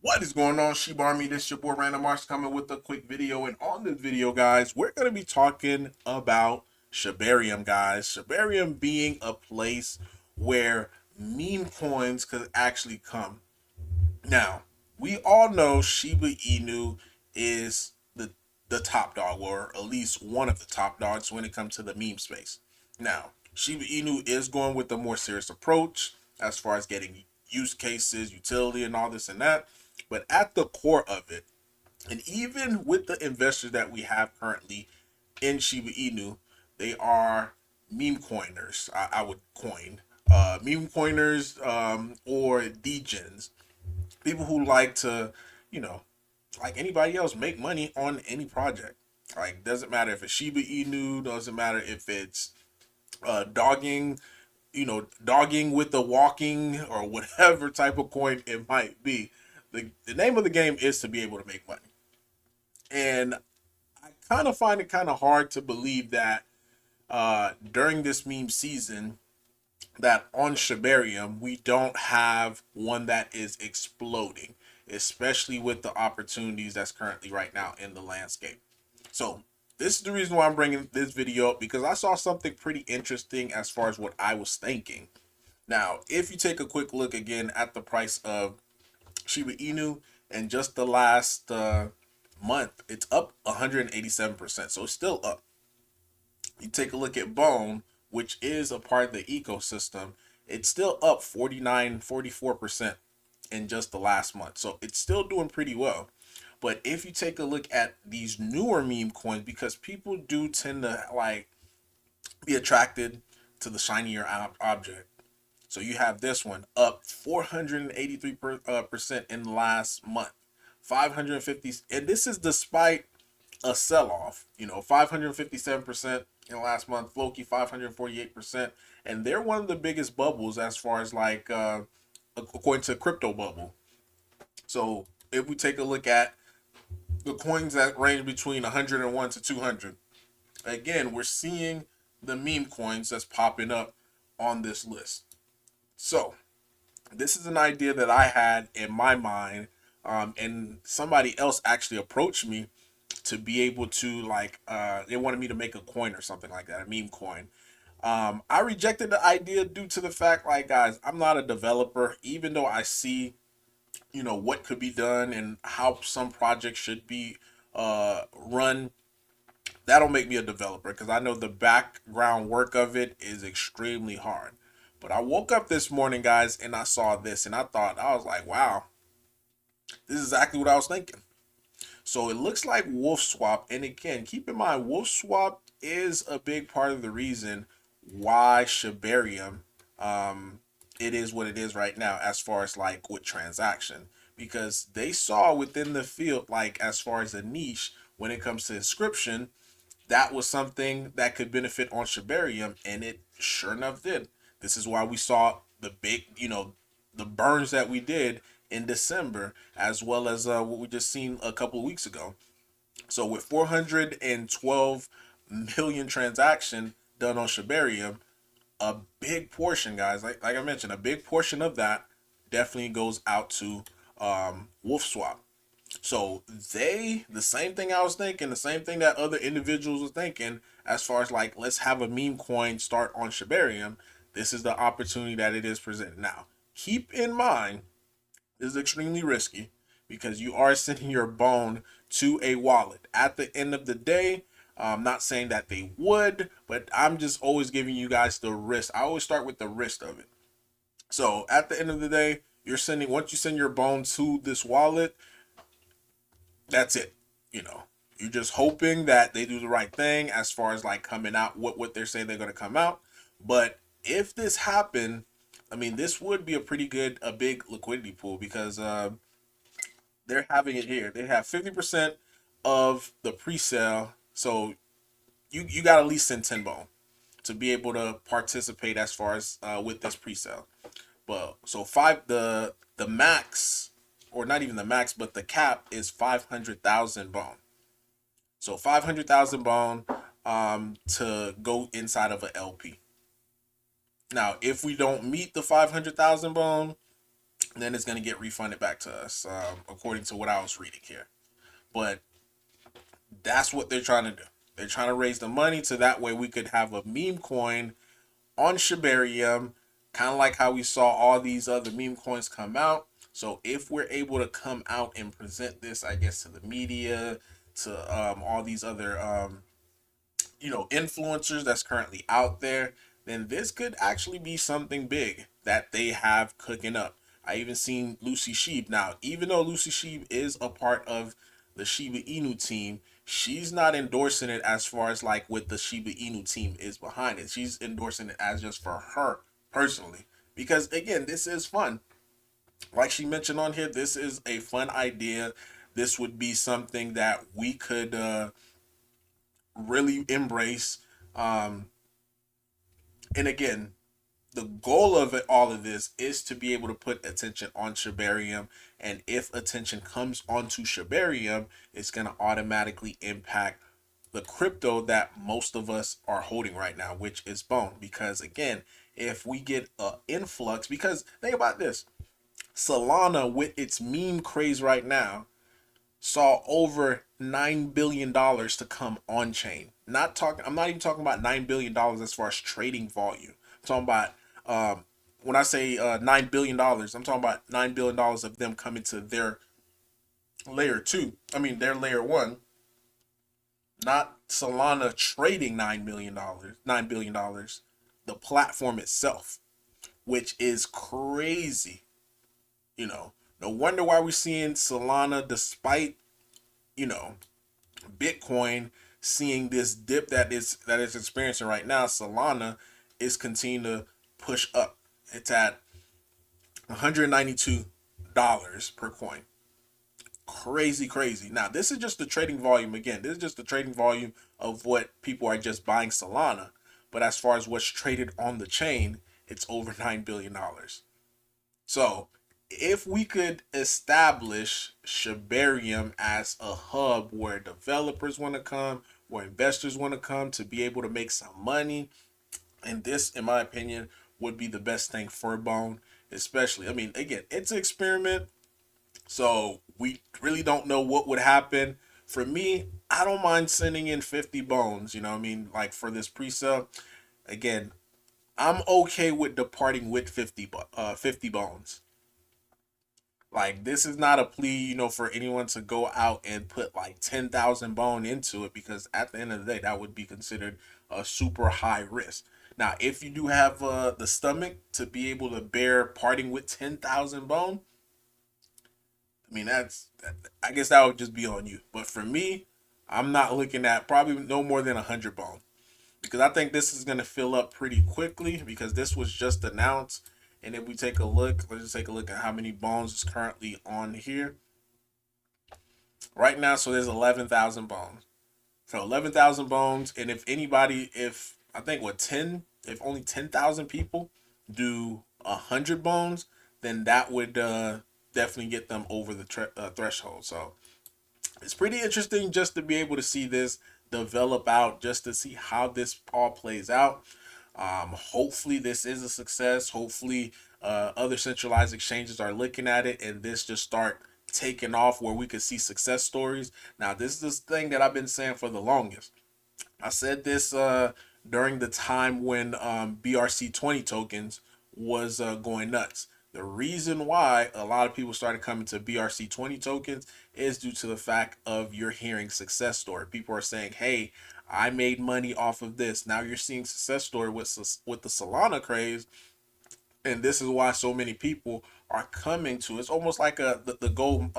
What is going on, Shibarmy? This your boy Random Marks coming with a quick video. And on this video, guys, we're going to be talking about Shibarium, guys. Shibarium being a place where meme coins could actually come. Now, we all know Shiba Inu is the top dog, or at least one of the top dogs when it comes to the meme space. Now, Shiba Inu is going with a more serious approach as far as getting use cases, utility, and all this and that. But at the core of it, and even with the investors that we have currently in Shiba Inu, they are meme coiners. I would coin meme coiners or degens, people who like to, you know, like anybody else, make money on any project. Like, doesn't matter if it's Shiba Inu, doesn't matter if it's dogging, dogging with the walking or whatever type of coin it might be. The name of the game is to be able to make money. And I kind of find it kind of hard to believe that during this meme season, that on Shibarium we don't have one that is exploding, especially with the opportunities that's currently right now in the landscape. So this is the reason why I'm bringing this video up, because I saw something pretty interesting as far as what I was thinking. Now, if you take a quick look again at the price of Shiba Inu in just the last month, it's up 187%. So it's still up. You take a look at Bone, which is a part of the ecosystem, it's still up 49, 44% in just the last month. So it's still doing pretty well. But if you take a look at these newer meme coins, because people do tend to like be attracted to the shinier object. So you have this one up 483% in the last month, 550, and this is despite a sell-off. 557% in the last month. Floki 548%, and they're one of the biggest bubbles as far as like according to crypto bubble. So if we take a look at the coins that range between 101 to 200, again we're seeing the meme coins that's popping up on this list. So this is an idea that I had in my mind, and somebody else actually approached me to be able to like they wanted me to make a coin or something like that, a meme coin. I rejected the idea due to the fact, like, guys, I'm not a developer, even though I see what could be done and how some projects should be run. That don't make me a developer, because I know the background work of it is extremely hard. But I woke up this morning, guys, and I saw this, and I was like, wow, this is exactly what I was thinking. So it looks like Wolf Swap, and again, keep in mind, Wolf Swap is a big part of the reason why Shibarium, um, it is what it is right now, as far as like with transaction, because they saw within the field, like as far as a niche when it comes to inscription, that was something that could benefit on Shibarium, and it sure enough did. This is why we saw the big, the burns that we did in December, as well as what we just seen a couple of weeks ago. So with 412 million transaction done on Shibarium, a big portion, guys, like I mentioned, a big portion of that definitely goes out to Wolf Swap. So the same thing I was thinking, the same thing that other individuals were thinking, as far as like, let's have a meme coin start on Shibarium. This is the opportunity that it is presented. Now, keep in mind, this is extremely risky, because you are sending your bone to a wallet. At the end of the day, I'm not saying that they would, but I'm just always giving you guys the risk. I always start with the risk of it. So at the end of the day, once you send your bone to this wallet, that's it. You know, you're just hoping that they do the right thing as far as like coming out what they're saying they're going to come out. But if this happened, I mean, this would be a big liquidity pool, because they're having it here. They have 50% of the pre-sale, so you got at least send 10 bone to be able to participate as far as with this pre-sale. But so the max, or not even the max, but the cap is 500,000 bone. So 500,000 bone to go inside of a LP. Now, if we don't meet the 500,000 bone, and then it's going to get refunded back to us, according to what I was reading here. But that's what they're trying to do. They're trying to raise the money so that way we could have a meme coin on Shibarium, kind of like how we saw all these other meme coins come out. So if we're able to come out and present this, I guess, to the media, to all these other influencers that's currently out there, then this could actually be something big that they have cooking up. I even seen Lucy Sheeb. Now, even though Lucy Sheeb is a part of the Shiba Inu team, she's not endorsing it as far as like what the Shiba Inu team is behind it. She's endorsing it as just for her personally. Because again, this is fun. Like she mentioned on here, this is a fun idea. This would be something that we could really embrace. Um, and again, the goal of it, all of this, is to be able to put attention on Shibarium, and if attention comes onto Shibarium, it's going to automatically impact the crypto that most of us are holding right now, which is Bone. Because again, if we get an influx, because think about this, Solana with its meme craze right now saw over $9 billion to come on chain. Not talking. I'm not even talking about $9 billion as far as trading volume. I'm talking about when I say $9 billion, I'm talking about $9 billion of them coming to their layer two. I mean their layer one. Not Solana trading $9 million, $9 billion. The platform itself, which is crazy. No wonder why we're seeing Solana, despite you know Bitcoin seeing this dip that is experiencing right now. Solana is continuing to push up. It's at $192 per coin. Crazy, crazy. Now, this is just the trading volume. Again, this is just the trading volume of what people are just buying Solana. But as far as what's traded on the chain, it's over $9 billion. So, if we could establish Shibarium as a hub where developers want to come, where investors want to come to be able to make some money, and this, in my opinion, would be the best thing for Bone. Especially, I mean, again, it's an experiment, so we really don't know what would happen. For me, I don't mind sending in 50 bones, you know what I mean? Like for this pre-sale. Again, I'm okay with departing with 50 bones. Like this is not a plea, for anyone to go out and put like 10,000 bone into it, because at the end of the day, that would be considered a super high risk. Now, if you do have the stomach to be able to bear parting with 10,000 bone, I mean I guess that would just be on you. But for me, I'm not looking at probably no more than 100 bone, because I think this is going to fill up pretty quickly, because this was just announced. And if we take a look, let's just take a look at how many bones is currently on here right now. So there's 11,000 bones. So 11,000 bones, and if I think if only 10,000 people do 100 bones, then that would definitely get them over the threshold. So it's pretty interesting just to be able to see this develop out, just to see how this all plays out. Hopefully this is a success. Hopefully other centralized exchanges are looking at it and this just start taking off, where we could see success stories. Now, this is this thing that I've been saying for the longest. I said this during the time when BRC20 tokens was going nuts. The reason why a lot of people started coming to BRC20 tokens is due to the fact of you're hearing success story. People are saying, "Hey, I made money off of this." Now you're seeing success story with the Solana craze, and this is why so many people are coming to. It's almost like the gold,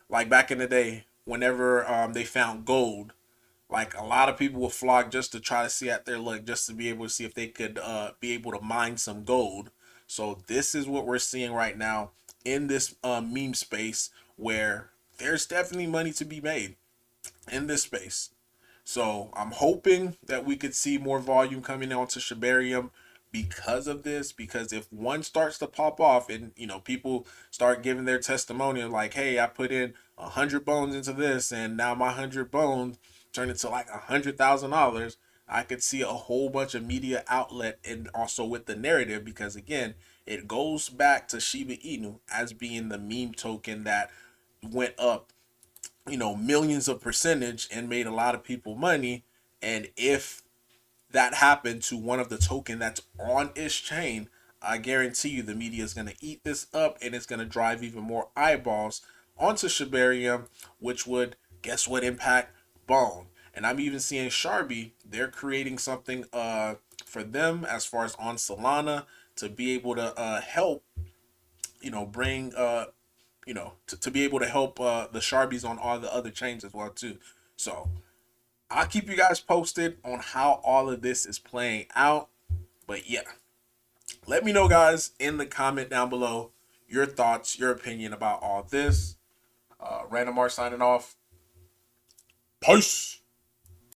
like back in the day, whenever they found gold, like a lot of people would flock just to try to see at their luck, just to be able to see if they could be able to mine some gold. So this is what we're seeing right now in this meme space, where there's definitely money to be made in this space. So I'm hoping that we could see more volume coming onto Shibarium because of this. Because if one starts to pop off and people start giving their testimonial, like, "Hey, I put in 100 bones into this, and now my 100 bones turned into like $100,000," I could see a whole bunch of media outlet, and also with the narrative. Because again, it goes back to Shiba Inu as being the meme token that went up, millions of percentage and made a lot of people money. And if that happened to one of the token that's on its chain, I guarantee you the media is going to eat this up and it's going to drive even more eyeballs onto Shibarium, which would, guess what, impact Bone. And I'm even seeing Sharby, they're creating something for them as far as on Solana to be able to help, bring to be able to help the Sharbies on all the other chains as well too. So I'll keep you guys posted on how all of this is playing out. But yeah, let me know, guys, in the comment down below your thoughts, your opinion about all this. Random Art signing off. Peace.